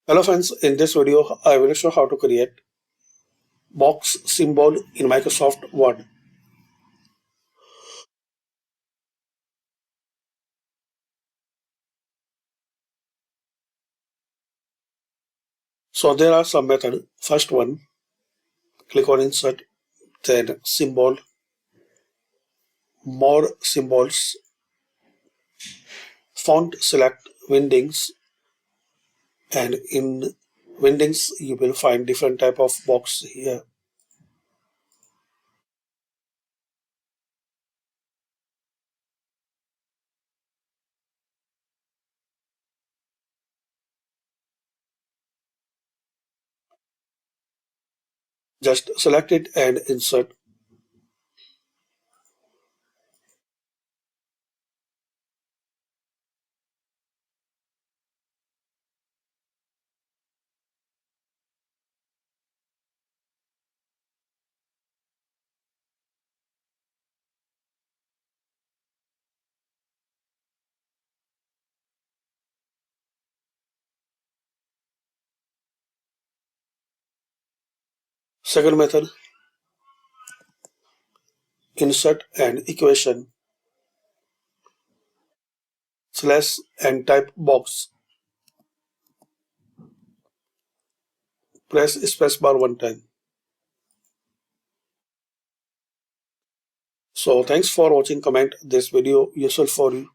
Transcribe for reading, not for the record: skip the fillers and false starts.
Hello friends, in this video I will show how to create box symbol in Microsoft Word. So there are some methods. First one, click on insert, then symbol, more symbols, font select Windings, and in Windings you will find different type of box here. Just select it and insert. Second method, insert an equation, slash and type box. Press spacebar one time. So thanks for watching. Comment this video useful for you.